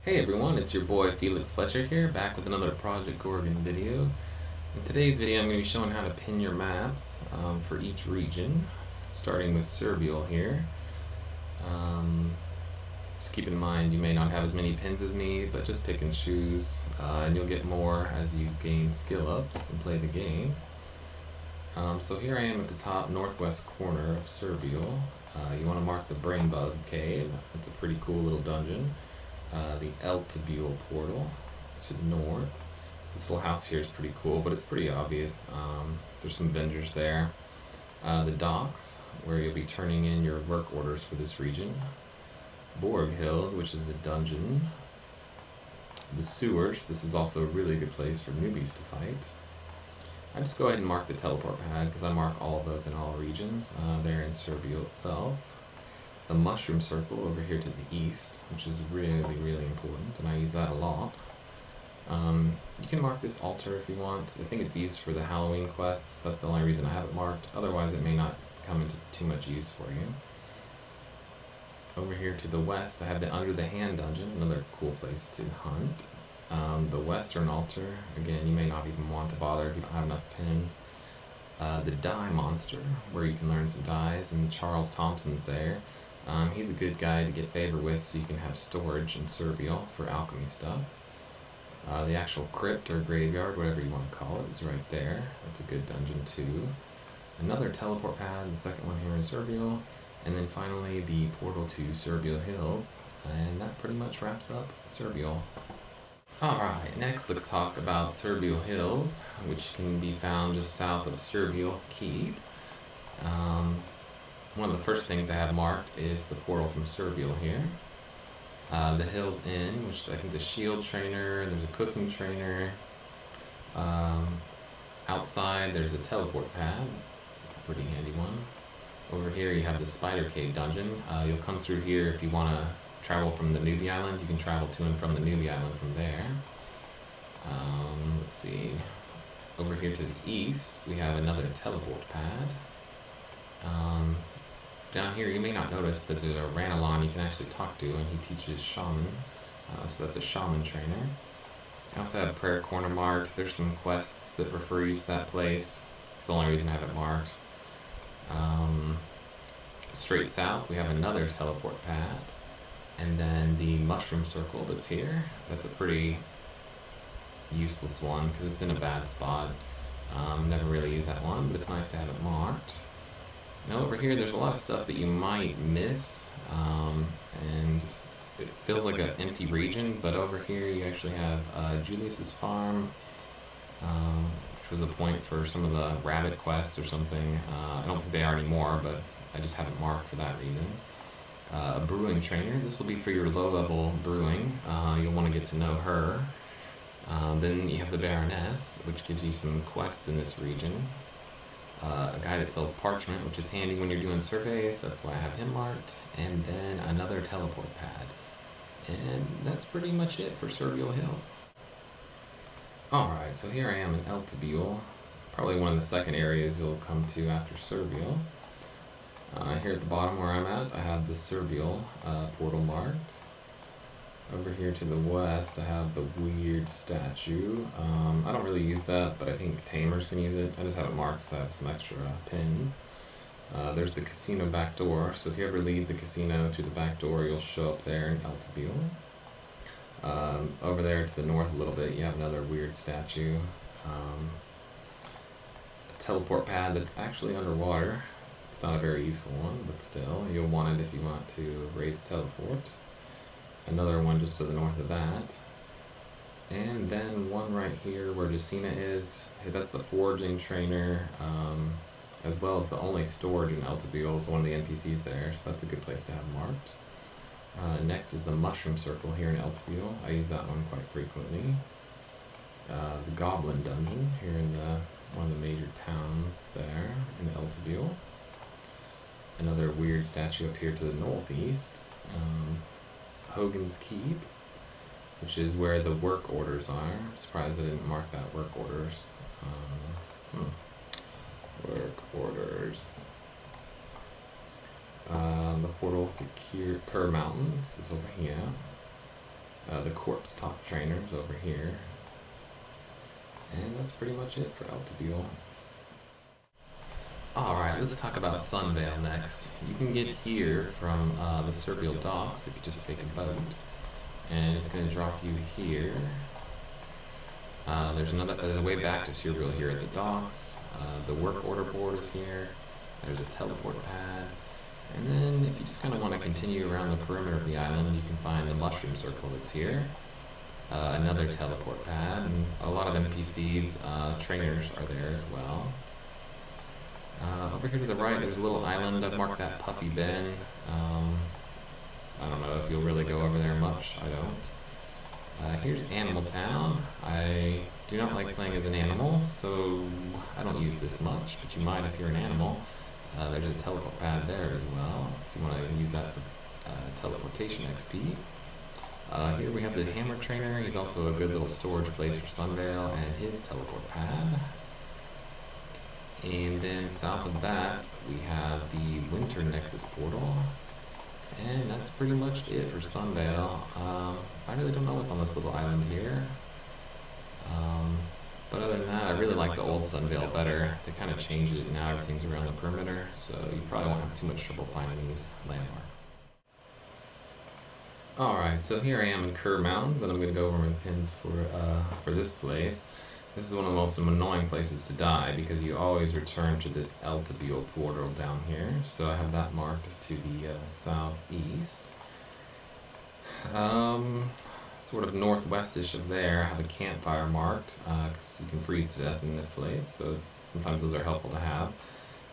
Hey everyone, it's your boy Felix Fletcher here, back with another Project Gorgon video. In today's video I'm going to be showing how to pin your maps for each region, starting with Serbule here. Just keep in mind you may not have as many pins as me, but just pick and choose, and you'll get more as you gain skill ups and play the game. So here I am at the top northwest corner of Serbule. You want to mark the Brain Bug Cave. It's a pretty cool little dungeon. The Eltibule portal to the north. This little house here is pretty cool, but it's pretty obvious. There's some vendors there. The docks, where you'll be turning in your work orders for this region. Borg Hill, which is a dungeon. The sewers, this is also a really good place for newbies to fight. I just go ahead and mark the teleport pad, because I mark all of those in all regions. There in Serbule itself. The mushroom circle over here to the east, which is really important, and I use that a lot. You can mark this altar if you want. I think it's used for the Halloween quests. That's the only reason I have it marked. Otherwise it may not come into too much use for you. Over here to the west I have the Under the Hand dungeon, another cool place to hunt. The western altar, again, you may not even want to bother if you don't have enough pins. The Die Monster, where you can learn some dies, and Charles Thompson's there. He's a good guy to get favor with, so you can have storage in Serbule for alchemy stuff. The actual crypt or graveyard, whatever you want to call it, is right there. That's a good dungeon too. Another teleport pad, the second one here in Serbule. And then finally the portal to Serbule Hills. And that pretty much wraps up Serbule. Alright, next let's talk about Serbule Hills, which can be found just south of Serbule Keep. One of the first things I have marked is the portal from Serbule here. The Hills Inn, which I think is a shield trainer, there's a cooking trainer. Outside there's a teleport pad, it's a pretty handy one. Over here you have the Spider Cave dungeon. You'll come through here if you want to travel from the Newbie Island. You can travel to and from the Newbie Island from there. Let's see. Over here to the east we have another teleport pad. Down here, you may not notice, but there's a Ranelon you can actually talk to, and he teaches Shaman. So that's a Shaman trainer. I also have Prayer Corner marked. There's some quests that refer you to that place. It's the only reason I have it marked. Straight south, we have another teleport pad. And then the Mushroom Circle that's here. That's a pretty useless one, because it's in a bad spot. Never really use that one, but it's nice to have it marked. Now over here there's a lot of stuff that you might miss, and it feels like an empty region, but over here you actually have Julius's farm, which was a point for some of the rabbit quests or something. I don't think they are anymore, but I just have it marked for that reason. A brewing trainer, this will be for your low level brewing. You'll want to get to know her. Then you have the Baroness, which gives you some quests in this region. A guy that sells parchment, which is handy when you're doing surveys, that's why I have him marked, and then another teleport pad. And that's pretty much it for Serbule Hills. Alright, so here I am in Eltibule, probably one of the second areas you'll come to after Serbule. Here at the bottom where I'm at, I have the Serbule portal marked. Over here to the west, I have the weird statue. I don't really use that, but I think tamers can use it. I just have it marked so I have some extra pins. There's the casino back door, so if you ever leave the casino to the back door, you'll show up there in Eltibule. Over there to the north a little bit, you have another weird statue. A teleport pad that's actually underwater. It's not a very useful one, but still, you'll want it if you want to raise teleports. Another one just to the north of that. And then one right here where Jacina is. That's the foraging trainer, as well as the only storage in Eltibule is one of the NPCs there, so that's a good place to have marked. Next is the Mushroom Circle here in Eltibule. I use that one quite frequently. The Goblin Dungeon here in one of the major towns there in Eltibule. Another weird statue up here to the northeast. Hogan's Keep, which is where the work orders are. I'm surprised I didn't mark that work orders. Work orders. The portal to Kur Mountains is over here. the corpse talk trainers over here. And that's pretty much it for Eltibule. Alright, let's talk about Sundown next. You can get here from the Serbule docks if you just take a boat. And it's going to drop you here. There's a way back to Serbule here at the docks. The work order board is here. There's a teleport pad. And then if you just kind of want to continue around the perimeter of the island, you can find the mushroom circle that's here. Another teleport pad, and a lot of NPCs, trainers are there as well. Over here to the right, there's a little island. I've marked that Puffy Ben. I don't know if you'll really go over there much. I don't. Here's Animal Town. I do not like playing as an animal, so I don't use this much, but you might if you're an animal. There's a teleport pad there as well, if you want to use that for teleportation XP. Here we have the Hammer Trainer. He's also a good little storage place for Sunvale and his teleport pad. And then south of that, we have the Winter Nexus portal. And that's pretty much it for Sunvale. I really don't know what's on this little island here. But other than that, I really like the old Sunvale better. They kind of changed it, and now everything's around the perimeter, so you probably won't have too much trouble finding these landmarks. Alright, so here I am in Kur Mountains, and I'm going to go over my pins for this place. This is one of the most annoying places to die, because you always return to this Eltibule portal down here. So I have that marked to the southeast. Sort of northwestish of there, I have a campfire marked, because you can freeze to death in this place, so sometimes those are helpful to have.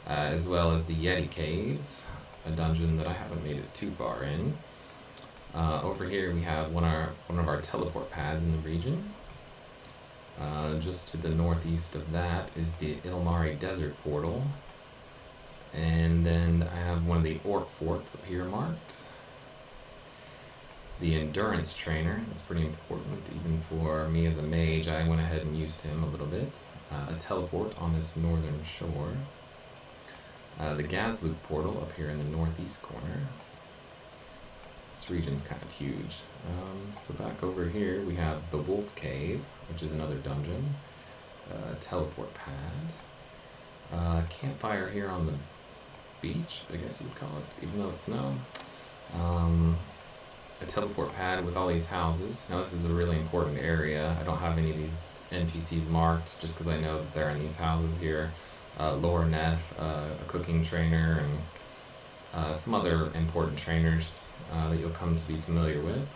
As well as the Yeti Caves, a dungeon that I haven't made it too far in. Over here we have one of our teleport pads in the region. Just to the northeast of that is the Ilmari Desert portal. And then I have one of the Orc forts up here marked. The Endurance Trainer, that's pretty important, even for me as a mage. I went ahead and used him a little bit. A teleport on this northern shore. The Gazluk portal up here in the northeast corner. This region's kind of huge. So back over here we have the Wolf Cave, which is another dungeon. Teleport pad. Campfire here on the beach, I guess you would call it, even though it's snow. A teleport pad with all these houses. Now this is a really important area. I don't have any of these NPCs marked just because I know that they're in these houses here. Laura Neff, a cooking trainer, and some other important trainers that you'll come to be familiar with.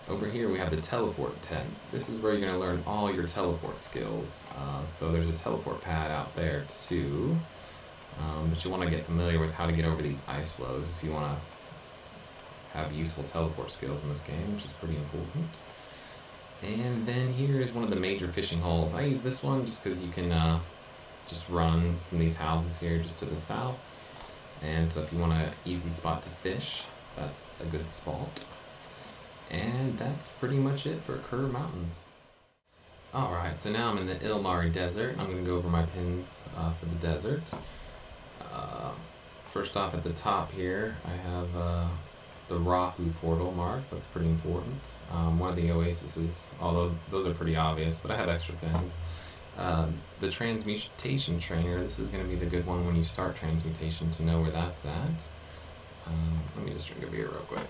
Over here we have the teleport tent. This is where you're going to learn all your teleport skills. So there's a teleport pad out there too. But you want to get familiar with how to get over these ice flows if you want to have useful teleport skills in this game, which is pretty important. And then here is one of the major fishing holes. I use this one just because you can just run from these houses here just to the south. And so if you want an easy spot to fish, that's a good spot. And that's pretty much it for Kur Mountains. Alright, so now I'm in the Ilmari Desert. I'm going to go over my pins for the desert. First off at the top here, I have the Rahu portal marked. That's pretty important. One of the oases, all those are pretty obvious, but I have extra pins. The Transmutation Trainer, this is going to be the good one when you start Transmutation to know where that's at. Let me just drink a beer real quick.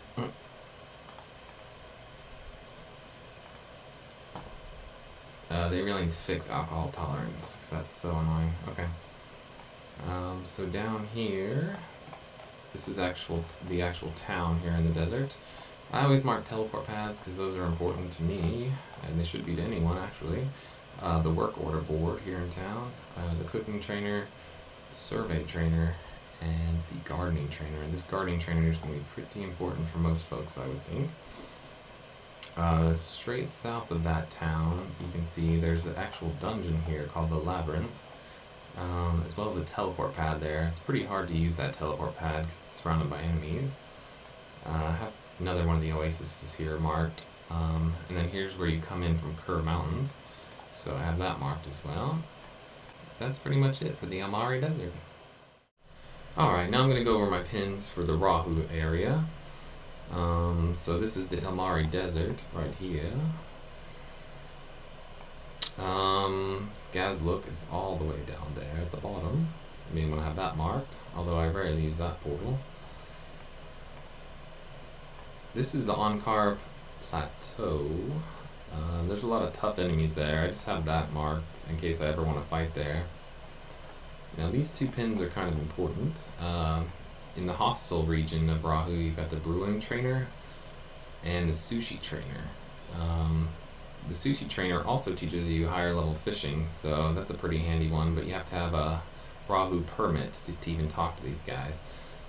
They really need to fix alcohol tolerance, because that's so annoying. Okay. So down here, this is the actual town here in the desert. I always mark teleport pads because those are important to me, and they should be to anyone actually. The work order board here in town, the cooking trainer, the survey trainer, and the gardening trainer. And this gardening trainer is going to be pretty important for most folks, I would think. Straight south of that town, you can see there's an actual dungeon here called the Labyrinth, as well as a teleport pad there. It's pretty hard to use that teleport pad because it's surrounded by enemies. I have another one of the oases here marked, and then here's where you come in from Kur Mountains, so I have that marked as well. That's pretty much it for the Ilmari Desert. Alright, now I'm going to go over my pins for the Rahu area. So this is the Ilmari Desert right here. Gazluk is all the way down there at the bottom. I mean, when I have that marked, although I rarely use that portal. This is the Ankar Plateau. There's a lot of tough enemies there. I just have that marked in case I ever want to fight there. Now these two pins are kind of important. In the hostile region of Rahu, you've got the Brewing Trainer and the Sushi Trainer. The Sushi Trainer also teaches you higher level fishing, so that's a pretty handy one, but you have to have a Rahu permit to even talk to these guys.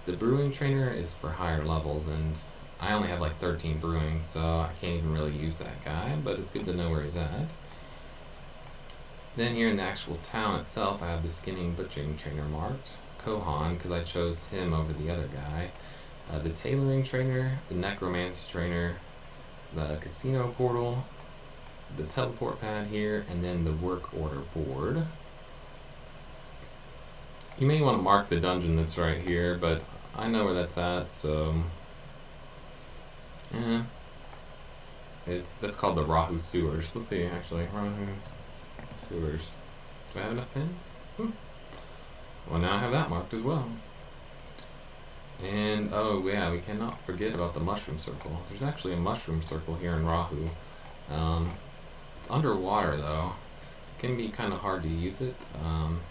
The Brewing Trainer is for higher levels, and I only have like 13 brewing, so I can't even really use that guy, but it's good to know where he's at. Then here in the actual town itself, I have the Skinning Butchering Trainer marked. Kohan, because I chose him over the other guy. The Tailoring Trainer, the Necromancy Trainer, the Casino Portal, the Teleport Pad here, and then the Work Order Board. You may want to mark the dungeon that's right here, but I know where that's at, so... That's called the Rahu Sewers. Let's see, actually. Rahu Sewers. Do I have enough pins? Well, now I have that marked as well. And, oh yeah, we cannot forget about the Mushroom Circle. There's actually a Mushroom Circle here in Rahu. It's underwater, though. It can be kind of hard to use it.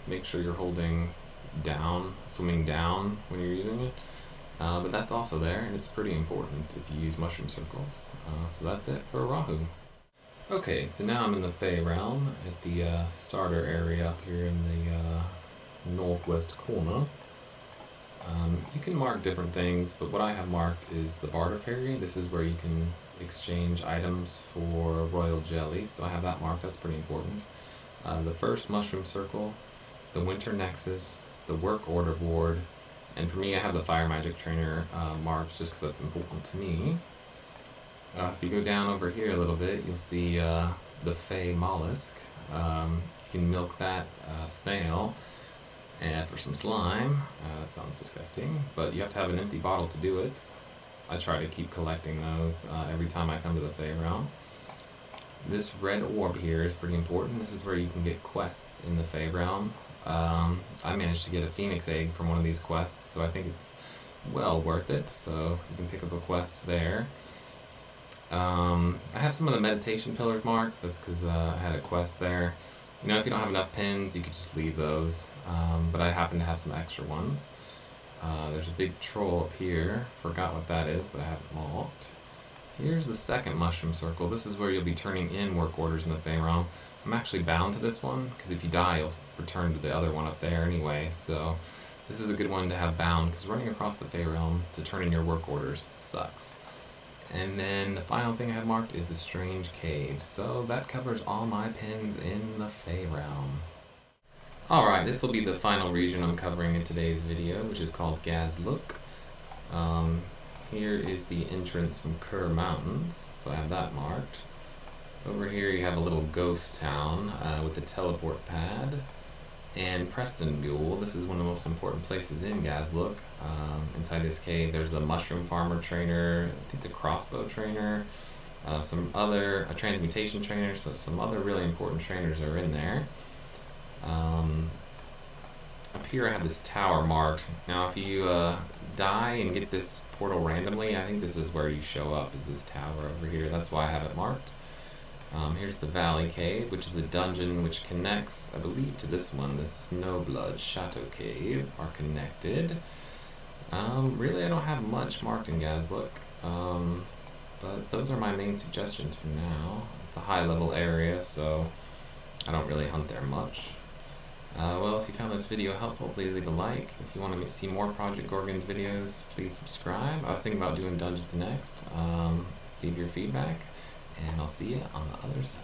Make sure you're holding down, swimming down when you're using it. But that's also there, and it's pretty important if you use mushroom circles. So that's it for Rahu. Okay, so now I'm in the Fae Realm at the starter area up here in the northwest corner. You can mark different things, but what I have marked is the Barter Ferry. This is where you can exchange items for royal jelly, so I have that marked. That's pretty important. The first mushroom circle, the Winter Nexus, the Work Order Board, and for me I have the Fire Magic Trainer marked just because that's important to me. If you go down over here a little bit, you'll see the Fae Mollusk. You can milk that snail for some slime. That sounds disgusting, but you have to have an empty bottle to do it. I try to keep collecting those every time I come to the Fae Realm. This red orb here is pretty important. This is where you can get quests in the Fae Realm. I managed to get a phoenix egg from one of these quests, so I think it's well worth it. So you can pick up a quest there. I have some of the meditation pillars marked. That's because I had a quest there. You know, if you don't have enough pins, you could just leave those. But I happen to have some extra ones. There's a big troll up here. Forgot what that is, but I have it marked. Here's the second mushroom circle. This is where you'll be turning in work orders in the Fae Realm. I'm actually bound to this one, because if you die, you'll return to the other one up there anyway. So this is a good one to have bound, because running across the Fae Realm to turn in your work orders sucks. And then the final thing I have marked is the Strange Cave. So that covers all my pins in the Fae Realm. Alright, this will be the final region I'm covering in today's video, which is called Gazluk. Here is the entrance from Kur Mountains, so I have that marked. Over here you have a little ghost town with a teleport pad. And Prestonbule, this is one of the most important places in Gazluk. Inside this cave there's the Mushroom Farmer Trainer, I think the Crossbow Trainer, a Transmutation Trainer, so some other really important trainers are in there. Up here I have this tower marked. Now if you die and get this portal randomly, I think this is where you show up, is this tower over here. That's why I have it marked. Here's the Valley Cave, which is a dungeon which connects, I believe, to this one. The Snowblood Chateau Cave are connected. Really I don't have much marked in Gazluk, but those are my main suggestions for now. It's a high level area, so I don't really hunt there much. Well, if you found this video helpful, please leave a like. If you want to see more Project Gorgon videos, please subscribe. I was thinking about doing dungeons next. Leave your feedback, and I'll see you on the other side.